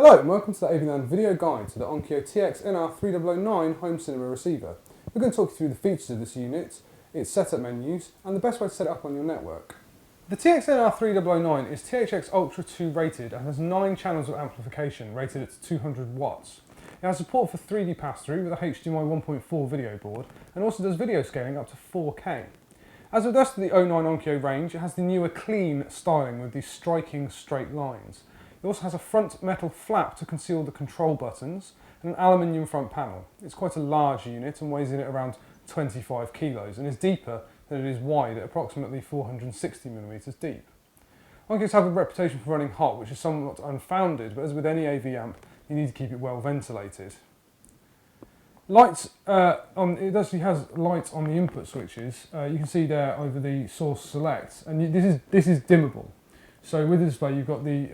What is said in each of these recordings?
Hello and welcome to the AVLAND video guide to the Onkyo TX-NR3009 home cinema receiver. We're going to talk you through the features of this unit, its setup menus and the best way to set it up on your network. The TX-NR3009 is THX Ultra 2 rated and has 9 channels of amplification rated at 200 watts. It has support for 3D pass-through with a HDMI 1.4 video board and also does video scaling up to 4K. As with the rest of the 09 Onkyo range, it has the newer clean styling with these striking straight lines. It also has a front metal flap to conceal the control buttons and an aluminium front panel. It's quite a large unit and weighs in at around 25 kilos and is deeper than it is wide at approximately 460mm deep. Onkyos have a reputation for running hot, which is somewhat unfounded, but as with any AV amp, you need to keep it well ventilated. Lights, it actually has lights on the input switches. You can see there over the source select, and this is dimmable. So with the display you've got the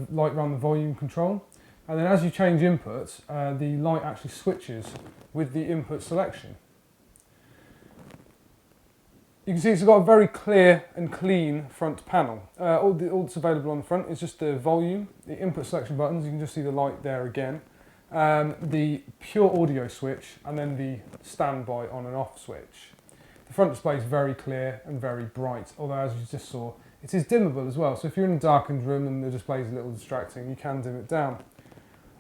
light around the volume control, and then as you change inputs, the light actually switches with the input selection. You can see it's got a very clear and clean front panel. All that's available on the front is just the volume, the input selection buttons, you can just see the light there again, the pure audio switch, and then the standby on and off switch. The front display is very clear and very bright, although as you just saw, it is dimmable as well, so if you're in a darkened room and the display is a little distracting, you can dim it down.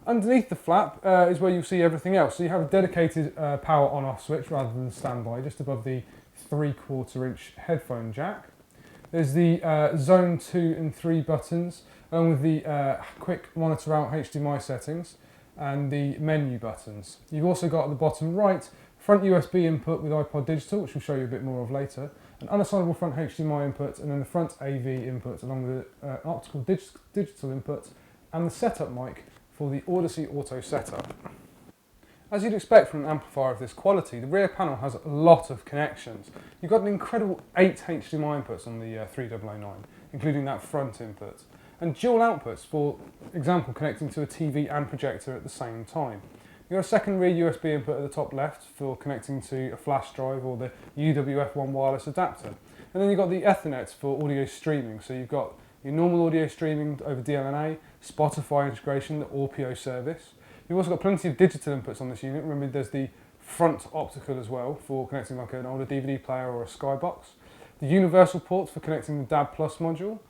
Underneath the flap is where you'll see everything else. So you have a dedicated power on-off switch rather than standby, just above the 3/4 inch headphone jack. There's the zone 2 and 3 buttons, along with the quick monitor out HDMI settings and the menu buttons. You've also got at the bottom right, front USB input with iPod digital, which we'll show you a bit more of later, an unassignable front HDMI input, and then the front AV input along with the optical digital input and the setup mic for the Odyssey Auto setup. As you'd expect from an amplifier of this quality, the rear panel has a lot of connections. You've got an incredible 8 HDMI inputs on the 3009, including that front input, and dual outputs, for example connecting to a TV and projector at the same time. You've got a second rear USB input at the top left for connecting to a flash drive or the UWF1 wireless adapter. And then you've got the Ethernet for audio streaming. So you've got your normal audio streaming over DLNA, Spotify integration, the Onkyo service. You've also got plenty of digital inputs on this unit. Remember, there's the front optical as well for connecting like an older DVD player or a Skybox. The universal ports for connecting the DAB Plus module,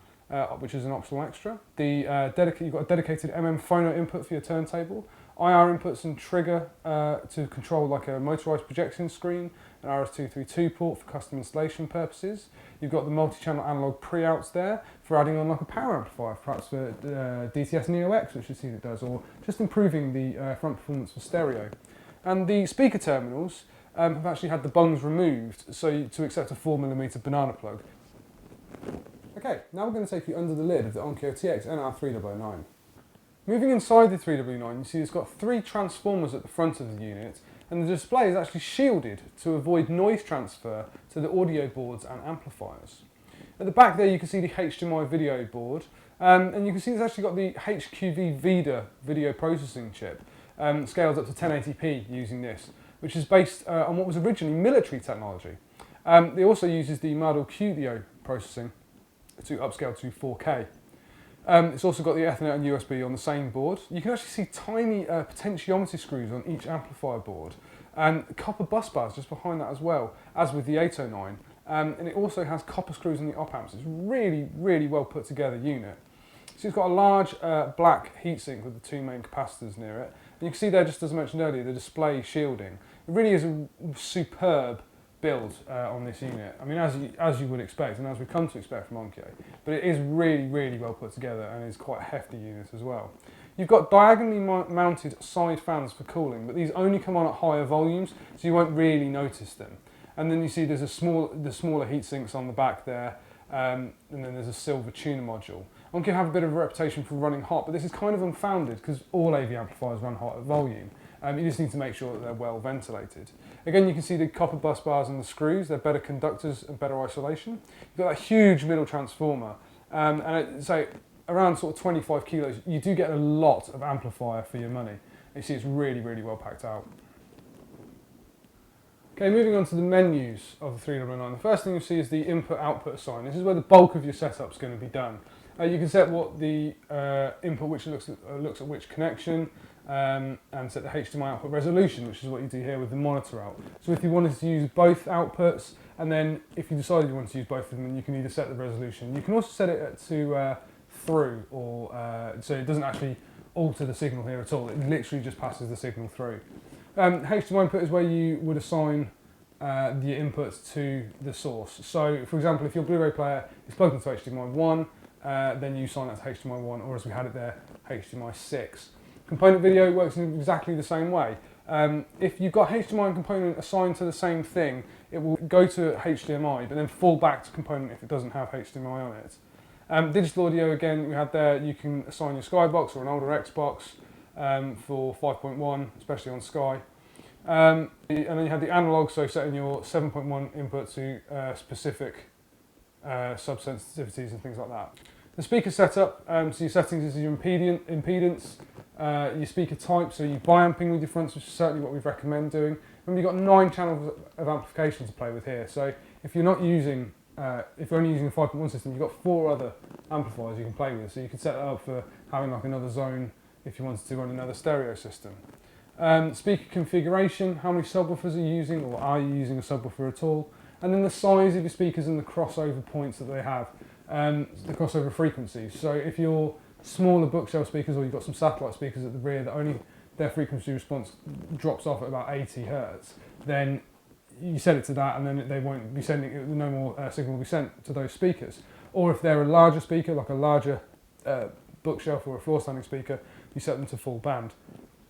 which is an optional extra. You've got a dedicated phono input for your turntable. IR inputs and trigger to control like a motorised projection screen, an RS-232 port for custom installation purposes. You've got the multi-channel analog pre-outs there for adding on like a power amplifier, perhaps for DTS Neo X, which you see it does, or just improving the front performance for stereo. And the speaker terminals have actually had the bungs removed, so to accept a 4mm banana plug. Okay, now we're going to take you under the lid of the Onkyo TX-NR3009. Moving inside the 3009, you see it's got 3 transformers at the front of the unit, and the display is actually shielded to avoid noise transfer to the audio boards and amplifiers. At the back there you can see the HDMI video board, and you can see it's actually got the HQV VIDA video processing chip, scaled up to 1080p using this, which is based on what was originally military technology. It also uses the Model QDO processing to upscale to 4K. It's also got the Ethernet and USB on the same board. You can actually see tiny potentiometer screws on each amplifier board, and copper bus bars just behind that as well, as with the 809. And it also has copper screws on the op amps. It's really, really well put together unit. So it's got a large black heatsink with the 2 main capacitors near it. And you can see there, just as I mentioned earlier, the display shielding. It really is a superb build on this unit. I mean, as you would expect, and as we've come to expect from Onkyo, but it is really, really well put together and is quite a hefty unit as well. You've got diagonally mounted side fans for cooling, but these only come on at higher volumes, so you won't really notice them. And then you see there's the smaller heat sinks on the back there, and then there's a silver tuner module. Onkyo have a bit of a reputation for running hot, but this is kind of unfounded because all AV amplifiers run hot at volume. You just need to make sure that they're well ventilated. Again, you can see the copper bus bars and the screws. They're better conductors and better isolation. You've got that huge middle transformer, and so around sort of 25 kilos, you do get a lot of amplifier for your money. You see it's really, really well packed out. Okay, moving on to the menus of the 3009. The first thing you'll see is the input-output sign. This is where the bulk of your setup's going to be done. You can set what the input which looks at which connection, and set the HDMI output resolution, which is what you do here with the monitor out. So if you wanted to use both outputs, and then if you decided you wanted to use both of them, you can either set the resolution. You can also set it to through, or so it doesn't actually alter the signal here at all. It literally just passes the signal through. HDMI input is where you would assign the inputs to the source. So, for example, if your Blu-ray player is plugged into HDMI 1, then you assign that to HDMI 1, or as we had it there, HDMI 6. Component video works in exactly the same way. If you've got HDMI and component assigned to the same thing, it will go to HDMI, but then fall back to component if it doesn't have HDMI on it. Digital audio, again, we had there, you can assign your Skybox or an older Xbox for 5.1, especially on Sky. And then you have the analog, so setting your 7.1 input to specific sub-sensitivities and things like that. The speaker setup, so your settings is your impedance, your speaker type, so you bi-amping with your fronts, which is certainly what we recommend doing. And you've got 9 channels of amplification to play with here. So if you're not using, if you're only using a 5.1 system, you've got 4 other amplifiers you can play with. So you can set that up for having like another zone if you wanted to run another stereo system. Speaker configuration, how many subwoofers are you using, or are you using a subwoofer at all? And then the size of your speakers and the crossover points that they have, the crossover frequencies. So if you're smaller bookshelf speakers, or you've got some satellite speakers at the rear that only their frequency response drops off at about 80 Hertz, then you set it to that, and then they won't be sending, no more signal will be sent to those speakers. Or if they're a larger speaker, like a larger bookshelf or a floor standing speaker, you set them to full band.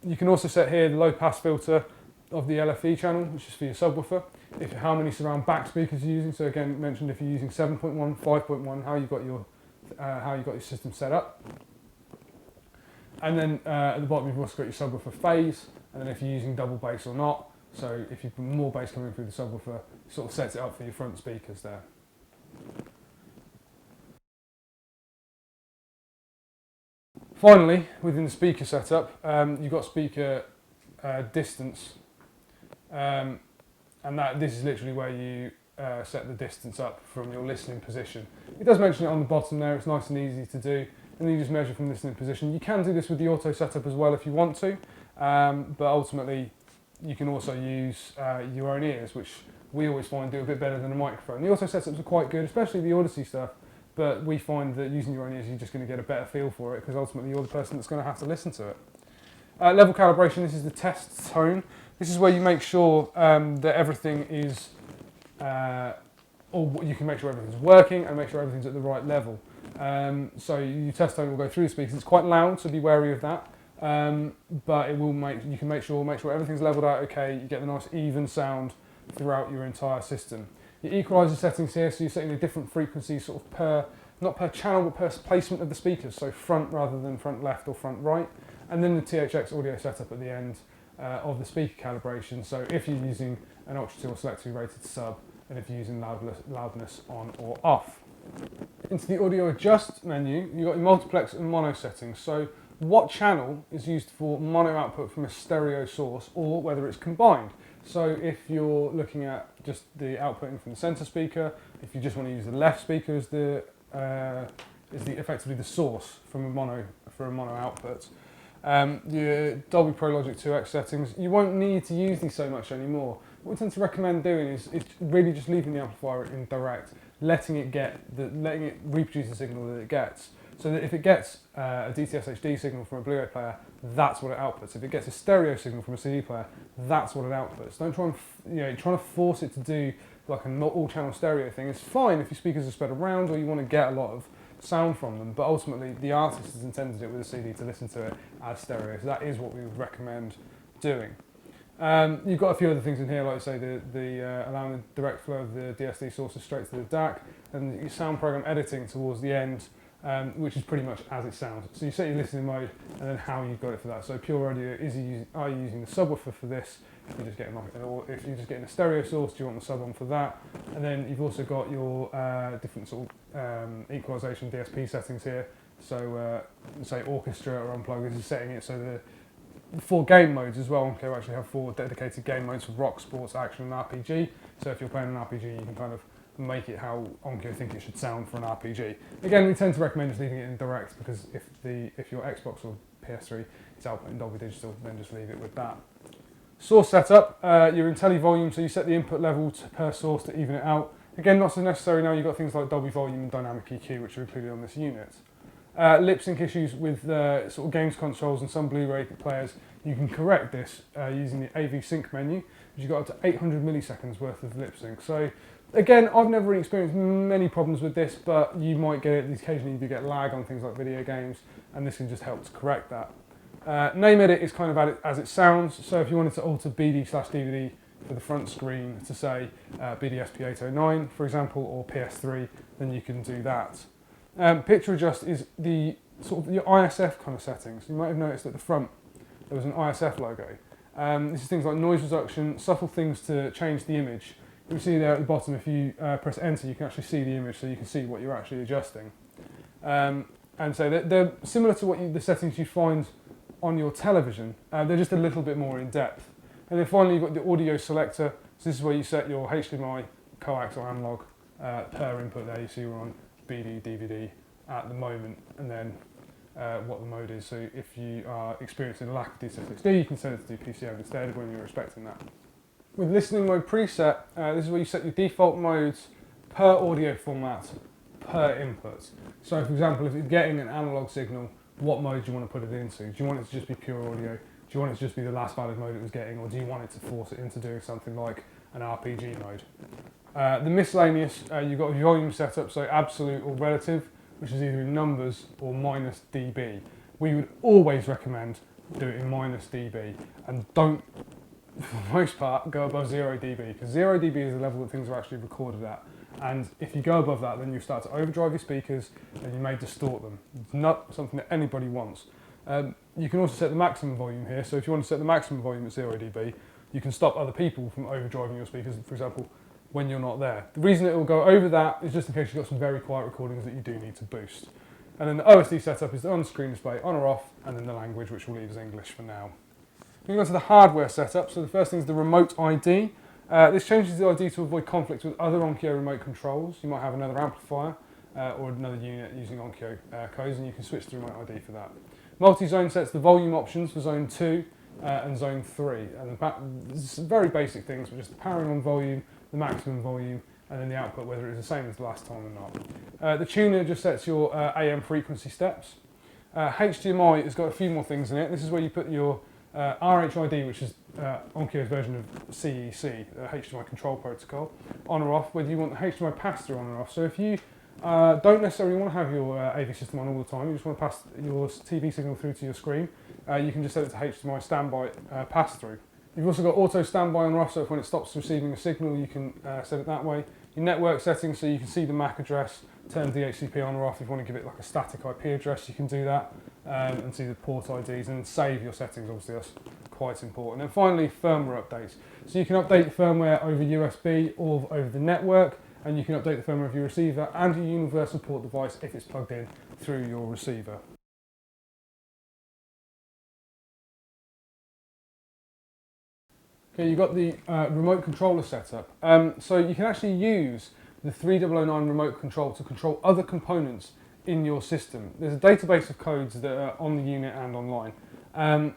You can also set here the low pass filter of the LFE channel, which is for your subwoofer. How many surround back speakers you're using. So again, mentioned if you're using 7.1, 5.1, how you've got your system set up. And then at the bottom you've also got your subwoofer phase, and then if you're using double bass or not. So if you've got more bass coming through the subwoofer, it sort of sets it up for your front speakers there. Finally, within the speaker setup, you've got speaker distance, and this is literally where you set the distance up from your listening position. It does mention it on the bottom there, it's nice and easy to do, and then you just measure from listening position. You can do this with the auto setup as well if you want to, but ultimately you can also use your own ears, which we always find do a bit better than a microphone. The auto setups are quite good, especially the Odyssey stuff. But we find that using your own ears, you're just going to get a better feel for it, because ultimately you're the person that's going to have to listen to it. Level calibration, this is the test tone. This is where you make sure that everything is, or you can make sure everything's working and make sure everything's at the right level. So your test tone will go through the speakers. It's quite loud, so be wary of that. But it will you can make sure everything's leveled out okay. You get the nice even sound throughout your entire system. Your equalizer settings here, so you're setting a different frequency sort of not per channel, but per placement of the speakers, so front rather than front left or front right. And then the THX audio setup at the end of the speaker calibration, so if you're using an Ultra 2 or Select 2 rated sub, and if you're using loudness on or off. Into the audio adjust menu, you've got your multiplex and mono settings, so what channel is used for mono output from a stereo source, or whether it's combined. So if you're looking at just the outputting from the center speaker, if you just want to use the left speaker as effectively the source from a mono output. Your Dolby Pro Logic 2X settings, you won't need to use these so much anymore. What we tend to recommend doing is really just leaving the amplifier in direct, letting it reproduce the signal that it gets. So that if it gets a DTS HD signal from a Blu-ray player, that's what it outputs. If it gets a stereo signal from a CD player, that's what it outputs. Don't try and, trying to force it to do like an all-channel stereo thing. It's fine if your speakers are spread around or you want to get a lot of sound from them, but ultimately the artist has intended it with a CD to listen to it as stereo, so that is what we would recommend doing. You've got a few other things in here, like I say, the allowing the direct flow of the DSD sources straight to the DAC, and your sound program editing towards the end, which is pretty much as it sounds. So you set your listening mode and then how you've got it for that. So pure audio, are you using the subwoofer for this? If you're just getting a stereo source, do you want the sub on for that? And then you've also got your different sort of equalization DSP settings here. So say orchestra or unplug, this is setting it so the 4 game modes as well. Onkyo actually have 4 dedicated game modes for rock, sports, action and RPG. So if you're playing an RPG, you can kind of and make it how Onkyo think it should sound for an RPG. Again, we tend to recommend just leaving it in direct, because if your Xbox or PS3 is outputting Dolby Digital, then just leave it with that. Source setup, you're in televolume, so you set the input level per source to even it out. Again, not so necessary now. You've got things like Dolby Volume and Dynamic EQ, which are included on this unit. Lip sync issues with sort of games consoles and some Blu-ray players, you can correct this using the AV sync menu, which you've got up to 800 milliseconds worth of lip sync. So again, I've never really experienced many problems with this, but you might get it occasionally. You do get lag on things like video games, and this can just help to correct that. Name edit is kind of as it sounds, so if you wanted to alter BD/DVD for the front screen to say BDSP809, for example, or PS3, then you can do that. Picture adjust is the sort of your ISF kind of settings. You might have noticed at the front there was an ISF logo. This is things like noise reduction, subtle things to change the image. You can see there at the bottom, if you press enter, you can actually see the image, so you can see what you're actually adjusting. And so they're similar to the settings you find on your television. They're just a little bit more in depth. And then finally, you've got the audio selector. So this is where you set your HDMI, coax or analog per input there. You see we're on BD, DVD at the moment, and then what the mode is. So if you are experiencing a lack of D6XD, you can send it to PCM instead when you're expecting that. With listening mode preset, this is where you set your default modes per audio format, per input. So for example, if you're getting an analog signal, what mode do you want to put it into? Do you want it to just be pure audio? Do you want it to just be the last valid mode it was getting, or do you want it to force it into doing something like an RPG mode? The miscellaneous, you've got a volume setup, so absolute or relative, which is either in numbers or minus dB. We would always recommend do it in minus dB, and don't, for the most part, go above 0 dB, because 0 dB is the level that things are actually recorded at. And if you go above that, then you start to overdrive your speakers and you may distort them. It's not something that anybody wants. You can also set the maximum volume here, so if you want to set the maximum volume at 0 dB, you can stop other people from overdriving your speakers, for example, when you're not there. The reason it will go over that is just in case you've got some very quiet recordings that you do need to boost. And then the OSD setup is the on-screen display, on or off, and then the language, which we'll leave as English for now. Moving on to the hardware setup, so the first thing is the remote ID. This changes the ID to avoid conflict with other Onkyo remote controls. You might have another amplifier or another unit using Onkyo codes, and you can switch to the remote ID for that. Multi-zone sets the volume options for zone 2 and zone 3. And this is very basic things, but just the powering on volume, the maximum volume, and then the output, whether it's the same as the last time or not. The tuner just sets your AM frequency steps. HDMI has got a few more things in it. This is where you put your RHID, which is Onkyo's version of CEC, HDMI control protocol, on or off, whether you want the HDMI pass-through on or off. So if you don't necessarily want to have your AV system on all the time, you just want to pass your TV signal through to your screen, you can just set it to HDMI standby pass-through. You've also got auto standby on or off, so if when it stops receiving a signal, you can set it that way. Your network settings, so you can see the MAC address, turn DHCP on or off. If you want to give it like a static IP address, you can do that, and see the port IDs, and then save your settings. Obviously, that's quite important. And finally, firmware updates. So you can update the firmware over USB or over the network, and you can update the firmware of your receiver and your universal port device if it's plugged in through your receiver. Okay, you've got the remote controller setup. So you can actually use the 3009 remote control to control other components in your system. There's a database of codes that are on the unit and online. And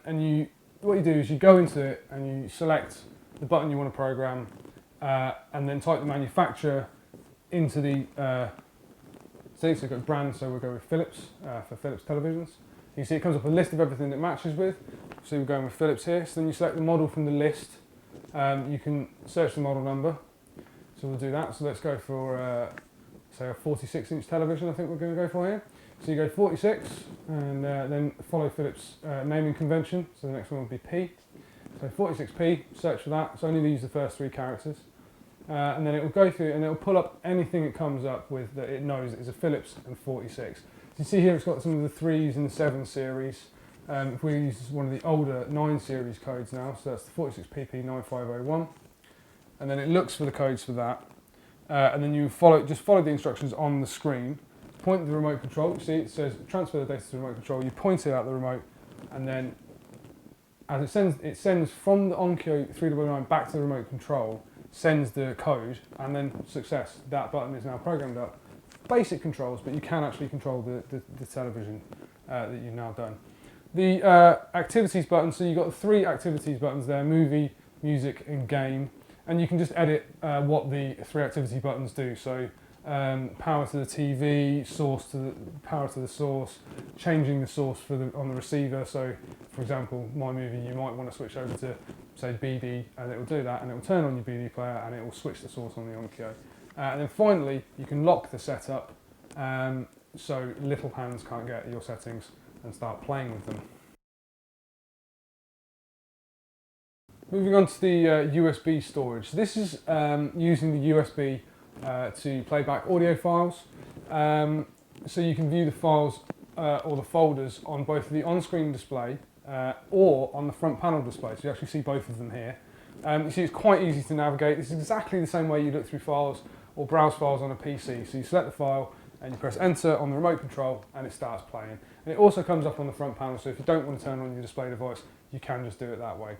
what you do is you go into it and you select the button you want to program, and then type the manufacturer into the so you've got brand, so we'll go with Philips for Philips televisions. You can see it comes up a list of everything it matches with. So we're going with Philips here. So then you select the model from the list. You can search the model number. So we'll do that. So let's go for say a 46-inch television. I think we're going to go for here. So you go 46, and then follow Philips naming convention. So the next one will be P. So 46P. Search for that. So only use the first 3 characters. And then it will go through and it will pull up anything it comes up with that it knows is a Philips and 46. So you see here it's got some of the 3s and the 7 series. If we use one of the older 9 series codes now, so that's the 46PP9501. And then it looks for the codes for that. And then you just follow the instructions on the screen. Point to the remote control. You see it says transfer the data to the remote control. You point it out the remote, and then as it sends from the Onkyo 3009 back to the remote control. sends the code, and then success, that button is now programmed up. Basic controls, but you can actually control the television that you've now done. The activities button, so you've got 3 activities buttons there: movie, music and game, and you can just edit what the 3 activity buttons do. So power to the TV, power to the source, changing the source on the receiver. So for example, my movie, you might want to switch over to say BD, and it will do that, and it will turn on your BD player, and it will switch the source on the Onkyo. And then finally, you can lock the setup so little hands can't get your settings and start playing with them. Moving on to the USB storage. This is using the USB to play back audio files. So you can view the files or the folders on both the on-screen display or on the front panel display. So you actually see both of them here. You see it's quite easy to navigate. It's exactly the same way you look through files or browse files on a PC. So you select the file and you press enter on the remote control and it starts playing. And it also comes up on the front panel, so if you don't want to turn on your display device, you can just do it that way.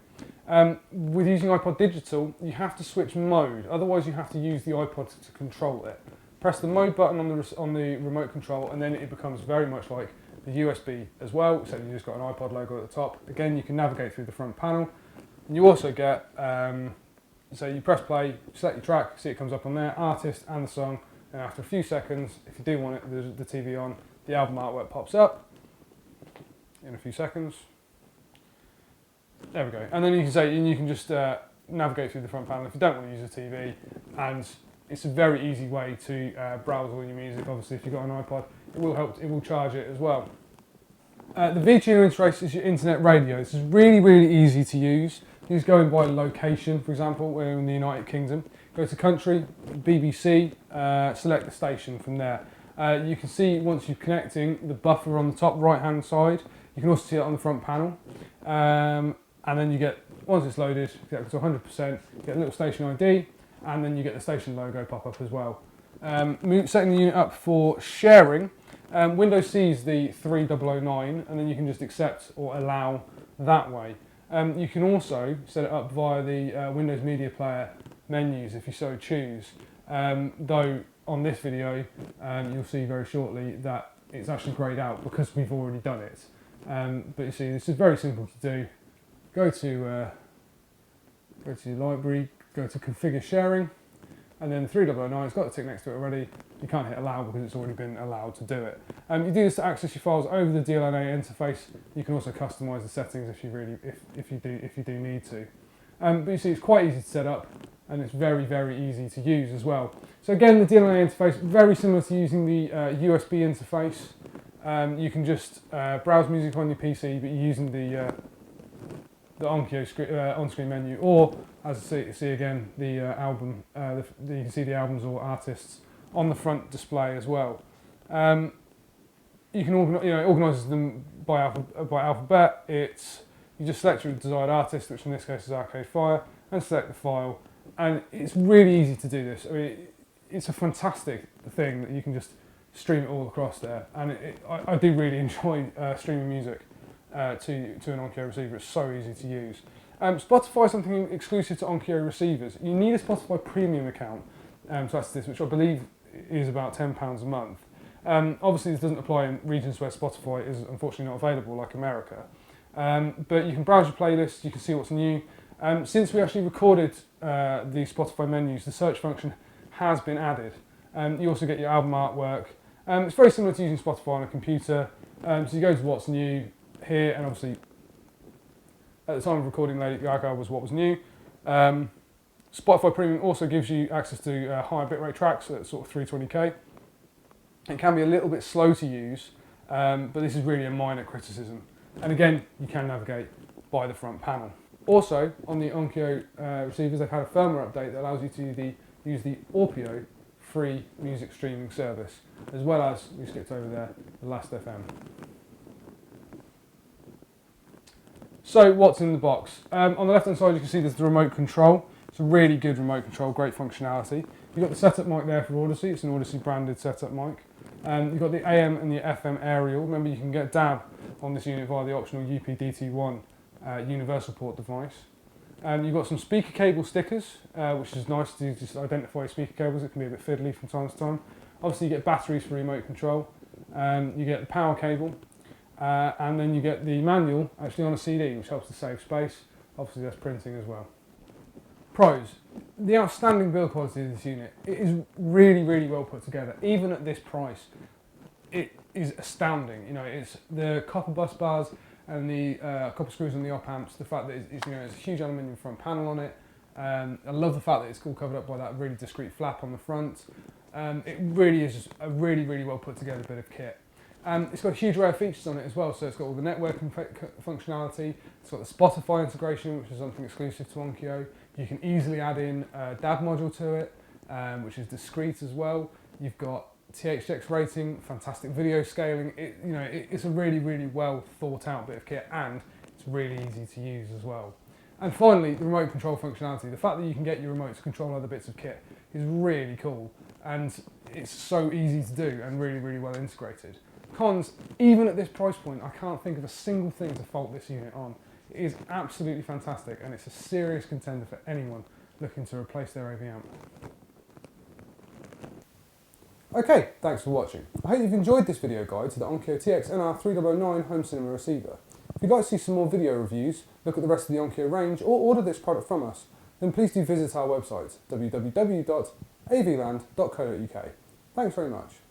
With using iPod Digital, you have to switch mode, otherwise you have to use the iPod to control it. Press the mode button on the remote control and then it becomes very much like the USB as well, except you've just got an iPod logo at the top. Again, you can navigate through the front panel. And you also get, so you press play, select your track, see it comes up on there, artist and the song, and after a few seconds, if you do want it, the TV on, the album artwork pops up in a few seconds. There we go. And then you can just navigate through the front panel if you don't want to use a TV, and it's a very easy way to browse all your music. Obviously, if you've got an iPod, it will charge it as well. The vTuner interface is your internet radio. This is really, really easy to use. You just go in by location, for example, we're in the United Kingdom. Go to country, BBC, select the station from there. You can see once you're connecting the buffer on the top right hand side. You can also see it on the front panel. And then you get, once it's loaded, you get to 100%, you get a little station ID, and then you get the station logo pop up as well. Setting the unit up for sharing, Windows sees the 3009, and then you can just accept or allow that way. You can also set it up via the Windows Media Player menus if you so choose, though on this video you'll see very shortly that it's actually greyed out because we've already done it. But you see, this is very simple to do. Go to your library, go to configure sharing, and then the 3009, it's got the tick next to it already. You can't hit allow because it's already been allowed to do it. You do this to access your files over the DLNA interface. You can also customise the settings if you do need to. But you see, it's quite easy to set up, and it's very, very easy to use as well. So again, the DLNA interface, very similar to using the USB interface. You can just browse music on your PC, but you're using the Onkyo on-screen menu, or as you see again, the album. You can see the albums or artists on the front display as well. You can organise, it organises them by alphabet. You just select your desired artist, which in this case is Arcade Fire, and select the file. And it's really easy to do this. I mean, it's a fantastic thing that you can just stream it all across there. And I do really enjoy streaming music to an Onkyo receiver. It's so easy to use. Spotify is something exclusive to Onkyo receivers. You need a Spotify premium account to access this, which I believe is about £10 a month. Obviously, this doesn't apply in regions where Spotify is unfortunately not available, like America. But you can browse your playlists, you can see what's new. Since we actually recorded the Spotify menus, the search function has been added. You also get your album artwork. It's very similar to using Spotify on a computer. So you go to what's new here, and obviously at the time of recording Lady Gaga was what was new. Spotify Premium also gives you access to higher bitrate tracks at sort of 320k. It can be a little bit slow to use, but this is really a minor criticism. And again, you can navigate by the front panel. Also, on the Onkyo receivers, they've had a firmware update that allows you to use the Orpeo free music streaming service, as well as, we skipped over there, the Last.fm. So, what's in the box? On the left-hand side, you can see there's the remote control. It's a really good remote control, great functionality. You've got the setup mic there for Odyssey. It's an Odyssey branded setup mic. You've got the AM and the FM aerial. Remember, you can get DAB on this unit via the optional UPDT1 universal port device. You've got some speaker cable stickers, which is nice to just identify speaker cables. It can be a bit fiddly from time to time. Obviously you get batteries for remote control, you get the power cable, and then you get the manual actually on a CD, which helps to save space. Obviously that's printing as well. Pros. The outstanding build quality of this unit. It is really, really well put together. Even at this price, it is astounding. You know, it's the copper bus bars and the copper screws on the op amps. The fact that it's, you know, it's a huge aluminium front panel on it. I love the fact that it's all covered up by that really discreet flap on the front. It really is just a really, really well put together bit of kit. It's got a huge array of features on it as well, so it's got all the networking functionality, it's got the Spotify integration, which is something exclusive to Onkyo. You can easily add in a DAB module to it, which is discreet as well. You've got THX rating, fantastic video scaling. It's a really, really well thought out bit of kit, and it's really easy to use as well. And finally, the remote control functionality. The fact that you can get your remote to control other bits of kit is really cool, and it's so easy to do and really, really well integrated. Cons, even at this price point, I can't think of a single thing to fault this unit on. It is absolutely fantastic, and it's a serious contender for anyone looking to replace their AV amp. Okay, thanks for watching. I hope you've enjoyed this video guide to the Onkyo TX-NR3009 home cinema receiver. If you'd like to see some more video reviews, look at the rest of the Onkyo range, or order this product from us, then please do visit our website, www.avland.co.uk. Thanks very much.